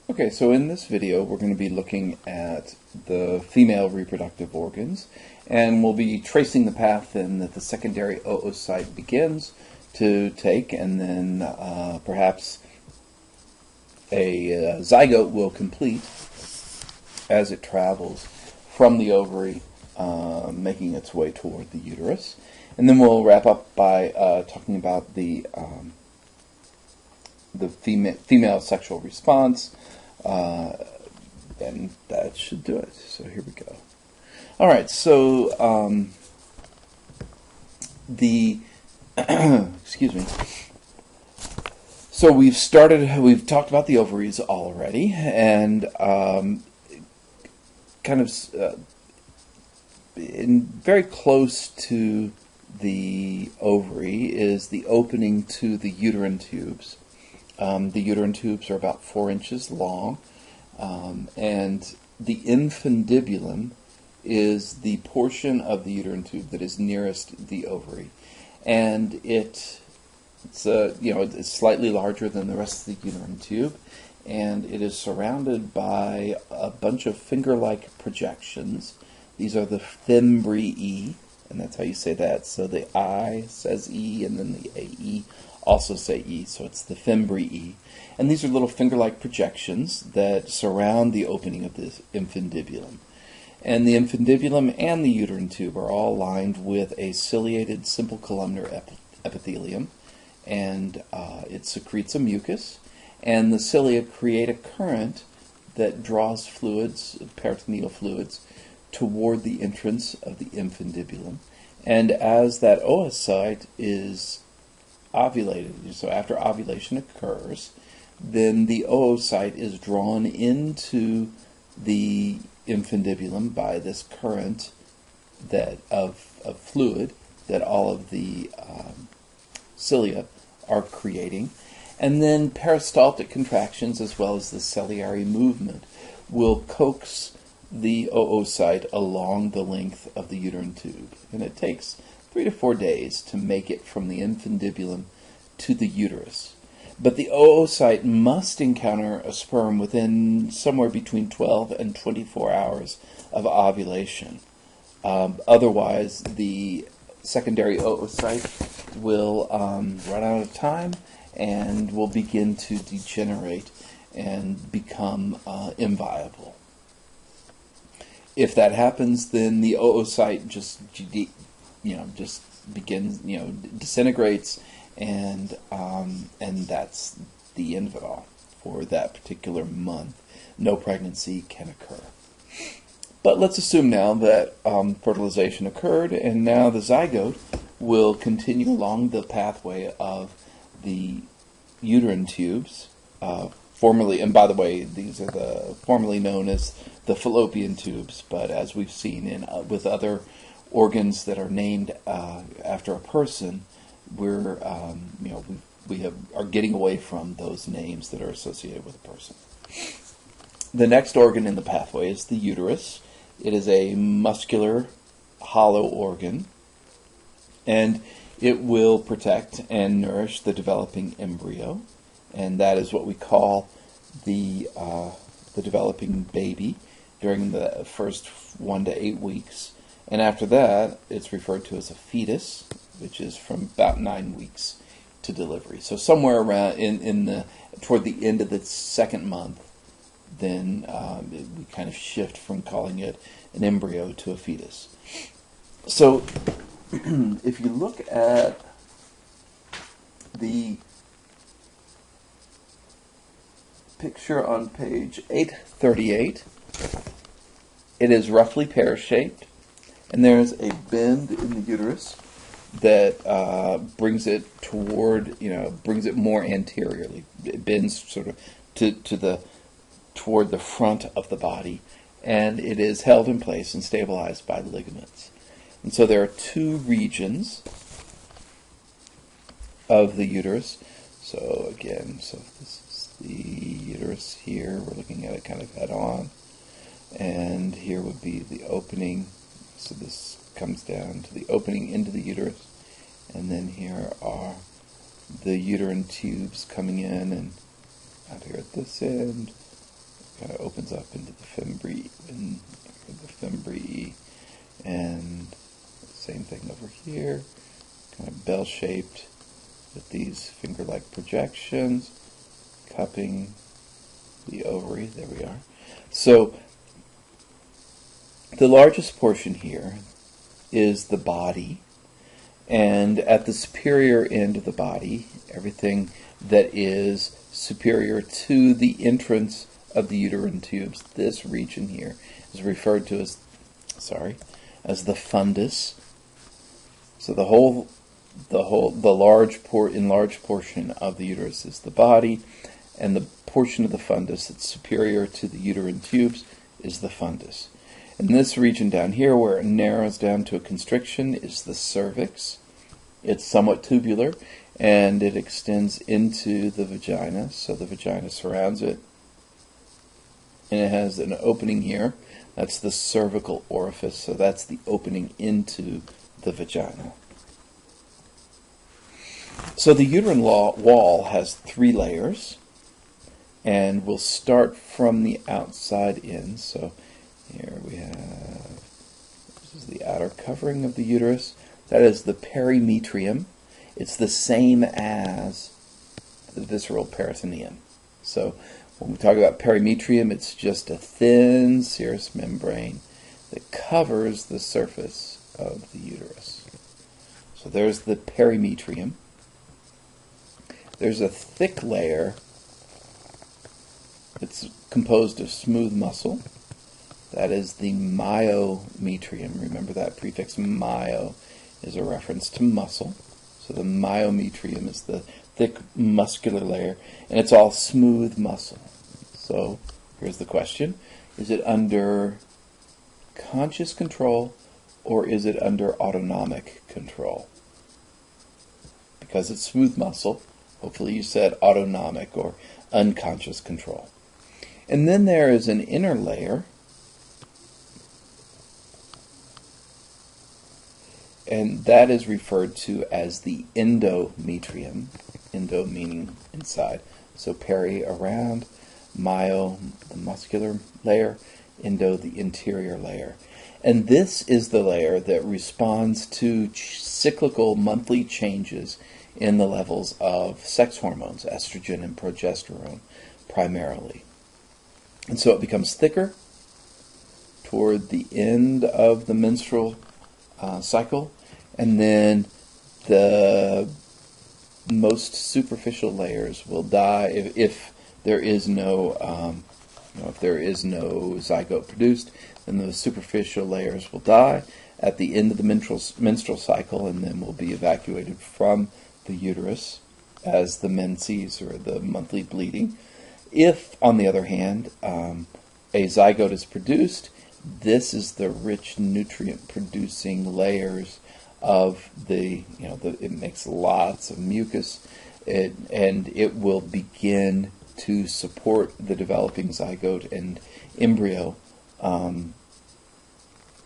Okay, so in this video we're going to be looking at the female reproductive organs, and we'll be tracing the path then that the secondary oocyte begins to take, and then perhaps a zygote will complete as it travels from the ovary, making its way toward the uterus. And then we'll wrap up by talking about the female sexual response, and that should do it. So here we go. All right, so excuse me. So we've talked about the ovaries already, and very close to the ovary is the opening to the uterine tubes. The uterine tubes are about 4 inches long, and the infundibulum is the portion of the uterine tube that is nearest the ovary, and it's slightly larger than the rest of the uterine tube, and it is surrounded by a bunch of finger-like projections. These are the fimbriae, and that's how you say that. So the I says E, and then the AE also say E, so it's the fimbriae. And these are little finger-like projections that surround the opening of the infundibulum. And the infundibulum and the uterine tube are all lined with a ciliated simple columnar epithelium, and it secretes a mucus, and the cilia create a current that draws fluids, peritoneal fluids, toward the entrance of the infundibulum. And as that oocyte is ovulated, so after ovulation occurs, then the oocyte is drawn into the infundibulum by this current of fluid that all of the cilia are creating. And then peristaltic contractions, as well as the ciliary movement, will coax the oocyte along the length of the uterine tube. And it takes 3 to 4 days to make it from the infundibulum to the uterus. But the oocyte must encounter a sperm within somewhere between 12 and 24 hours of ovulation. Otherwise, the secondary oocyte will run out of time and will begin to degenerate and become inviable. If that happens, then the oocyte just begins, disintegrates, and that's the end of it all for that particular month. No pregnancy can occur. But let's assume now that fertilization occurred, and now the zygote will continue along the pathway of the uterine tubes, formerly, and by the way, these are formerly known as the fallopian tubes, but as we've seen with other organs that are named after a person, are getting away from those names that are associated with a person. The next organ in the pathway is the uterus. It is a muscular, hollow organ, and it will protect and nourish the developing embryo, and that is what we call the developing baby during the first 1 to 8 weeks. And after that, it's referred to as a fetus, which is from about 9 weeks to delivery. So somewhere around toward the end of the second month, then we kind of shift from calling it an embryo to a fetus. So if you look at the picture on page 838, it is roughly pear-shaped, and there's a bend in the uterus that brings it more anteriorly. It bends sort of toward the front of the body, and it is held in place and stabilized by ligaments. And so there are 2 regions of the uterus. So again, this is the uterus here. We're looking at it kind of head on. And here would be the opening. So this comes down to the opening into the uterus. And then here are the uterine tubes coming in, and out here at this end, kind of opens up into the fimbriae, and same thing over here, kind of bell-shaped with these finger-like projections, cupping the ovary. There we are. So the largest portion here is the body, and at the superior end of the body, everything that is superior to the entrance of the uterine tubes, this region here is referred to as the fundus. So the large portion of the uterus is the body, and the portion of the fundus that's superior to the uterine tubes is the fundus. And this region down here, where it narrows down to a constriction, is the cervix. It's somewhat tubular, and it extends into the vagina, so the vagina surrounds it. And it has an opening here. That's the cervical orifice, so that's the opening into the vagina. So the uterine wall has 3 layers, and we'll start from the outside in. So here we have, this is the outer covering of the uterus. That is the perimetrium. It's the same as the visceral peritoneum. So when we talk about perimetrium, it's just a thin serous membrane that covers the surface of the uterus. So there's the perimetrium. There's a thick layer that's composed of smooth muscle. That is the myometrium. Remember that prefix myo is a reference to muscle. So the myometrium is the thick muscular layer, and it's all smooth muscle. So here's the question. Is it under conscious control, or is it under autonomic control? Because it's smooth muscle, hopefully you said autonomic or unconscious control. And then there is an inner layer, and that is referred to as the endometrium. Endo meaning inside. So peri around, myo the muscular layer, endo the interior layer. And this is the layer that responds to cyclical monthly changes in the levels of sex hormones, estrogen and progesterone primarily. And so it becomes thicker toward the end of the menstrual cycle, and then the most superficial layers will die if there is no zygote produced. Then the superficial layers will die at the end of the menstrual cycle, and then will be evacuated from the uterus as the menses or the monthly bleeding. If, on the other hand, a zygote is produced, this is the rich nutrient-producing layers of it makes lots of mucus, and it will begin to support the developing zygote and embryo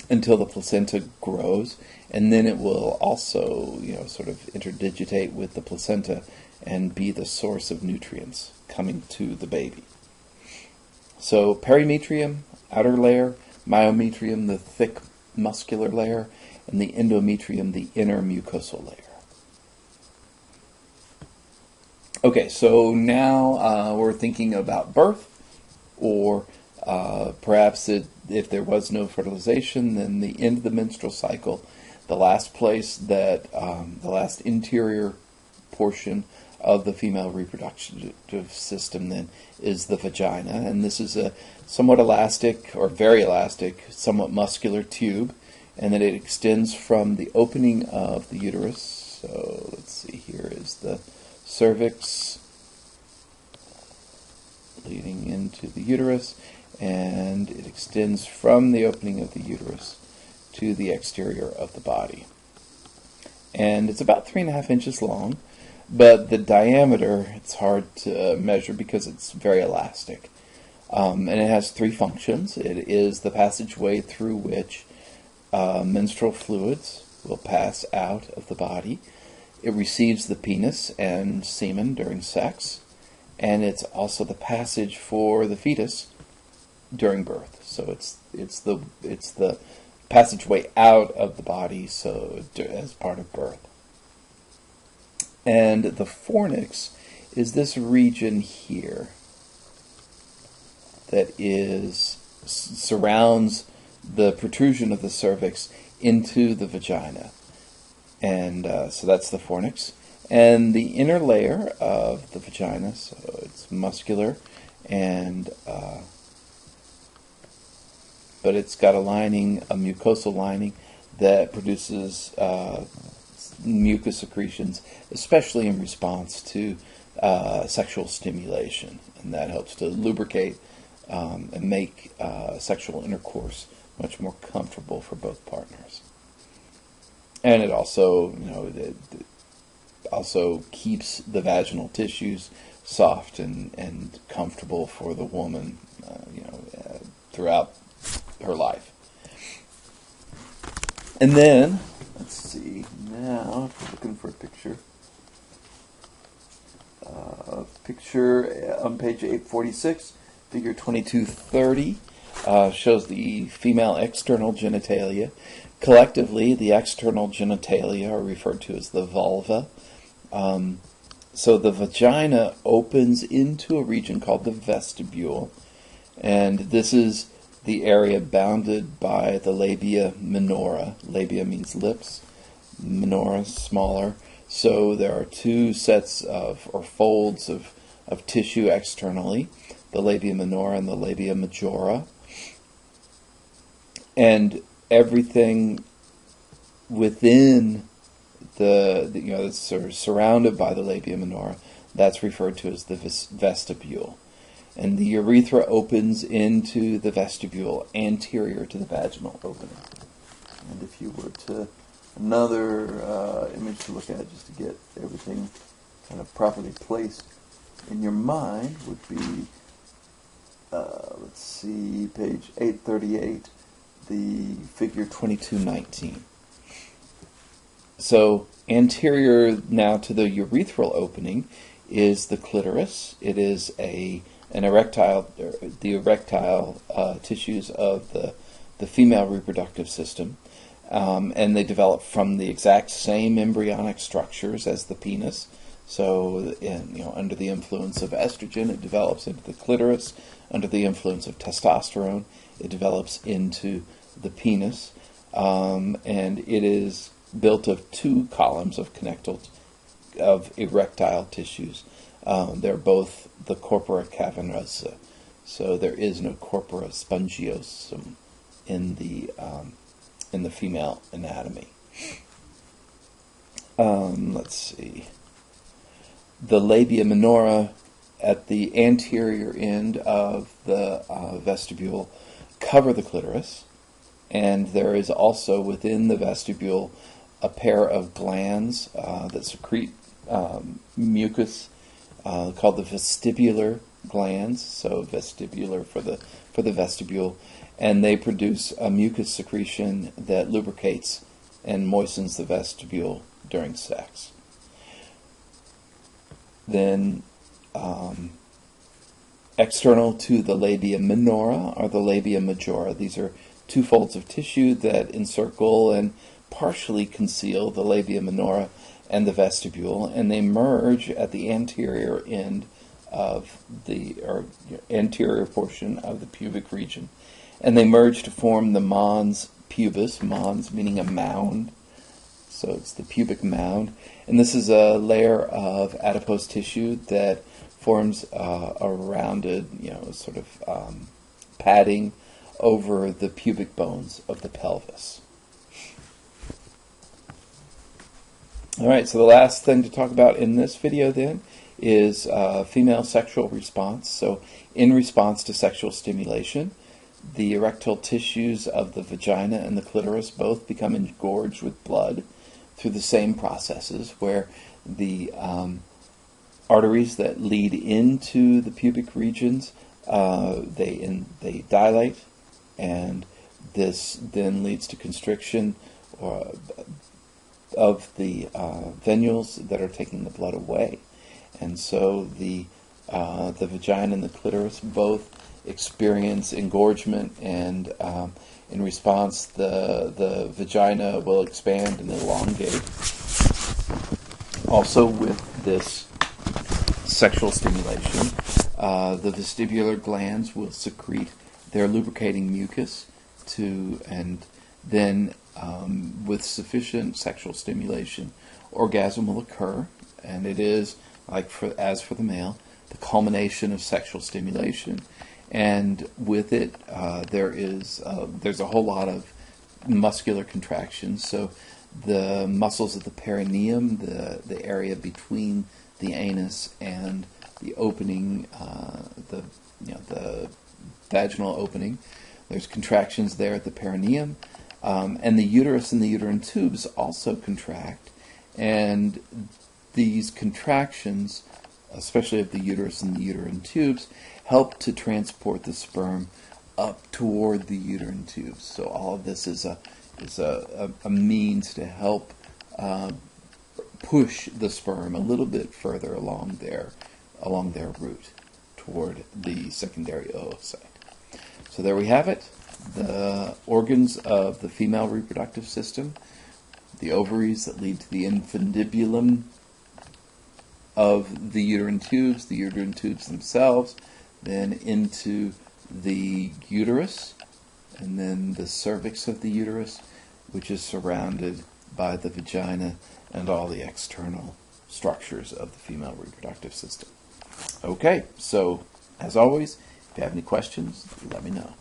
until the placenta grows, and then it will also sort of interdigitate with the placenta and be the source of nutrients coming to the baby. So perimetrium, outer layer, myometrium, the thick muscular layer, and the endometrium, the inner mucosal layer. Okay, so now we're thinking about birth, or perhaps if there was no fertilization, then the end of the menstrual cycle, the last place that, the last interior portion of the female reproductive system then is the vagina, and this is a somewhat elastic, or very elastic, somewhat muscular tube, and then it extends from the opening of the uterus. So let's see, here is the cervix leading into the uterus, and it extends from the opening of the uterus to the exterior of the body. And it's about 3.5 inches long, but the diameter, it's hard to measure because it's very elastic. And it has 3 functions. It is the passageway through which menstrual fluids will pass out of the body. It receives the penis and semen during sex, and it's also the passage for the fetus during birth. So it's the passageway out of the body, so as part of birth. And the fornix is this region here that surrounds the protrusion of the cervix into the vagina. And so that's the fornix. And the inner layer of the vagina, so it's muscular, and but it's got a lining, a mucosal lining, that produces mucus secretions, especially in response to sexual stimulation, and that helps to lubricate and make sexual intercourse much more comfortable for both partners. And it also, it also keeps the vaginal tissues soft and comfortable for the woman, throughout her life. And then, let's see, now, if we're looking for a picture, on page 846, figure 2230, shows the female external genitalia. Collectively, the external genitalia are referred to as the vulva. So the vagina opens into a region called the vestibule, and this is the area bounded by the labia minora. Labia means lips, minora smaller. So there are two sets of, or folds of tissue externally, the labia minora and the labia majora. And everything within that's sort of surrounded by the labia minora, that's referred to as the vestibule. And the urethra opens into the vestibule anterior to the vaginal opening. And if you were to, another image to look at just to get everything kind of properly placed in your mind would be, let's see, page 838, the figure 2219. So anterior now to the urethral opening is the clitoris. It is the erectile tissues of the female reproductive system, and they develop from the exact same embryonic structures as the penis. So, under the influence of estrogen, it develops into the clitoris. Under the influence of testosterone, it develops into the penis, and it is built of two columns of erectile tissues. They're both the corpora cavernosa, so there is no corpora spongiosum in the female anatomy. Let's see. The labia minora at the anterior end of the vestibule cover the clitoris, and there is also within the vestibule a pair of glands that secrete mucus called the vestibular glands, so vestibular for the vestibule, and they produce a mucus secretion that lubricates and moistens the vestibule during sex. Then external to the labia minora are the labia majora. These are two folds of tissue that encircle and partially conceal the labia minora and the vestibule, and they merge at the anterior end of or anterior portion of the pubic region, and they merge to form the mons pubis, mons meaning a mound, so it's the pubic mound, and this is a layer of adipose tissue that forms a rounded, sort of padding over the pubic bones of the pelvis. All right, so the last thing to talk about in this video then is female sexual response. So in response to sexual stimulation, the erectile tissues of the vagina and the clitoris both become engorged with blood through the same processes, where the arteries that lead into the pubic regions, they dilate, and this then leads to constriction of the venules that are taking the blood away. And so the vagina and the clitoris both experience engorgement, and in response, the vagina will expand and elongate. Also, with this sexual stimulation, the vestibular glands will secrete their lubricating mucus and then with sufficient sexual stimulation, orgasm will occur, and it is, as for the male, the culmination of sexual stimulation. And with it, there's a whole lot of muscular contractions. So the muscles of the perineum, the area between the anus and the opening, the vaginal opening, there's contractions there at the perineum, and the uterus and the uterine tubes also contract. And these contractions, especially of the uterus and the uterine tubes, help to transport the sperm up toward the uterine tubes. So all of this is a means to help push the sperm a little bit further along their route toward the secondary oocyte. So there we have it. The organs of the female reproductive system, the ovaries that lead to the infundibulum of the uterine tubes themselves, then into the uterus, and then the cervix of the uterus, which is surrounded by the vagina and all the external structures of the female reproductive system. Okay, so as always, if you have any questions, let me know.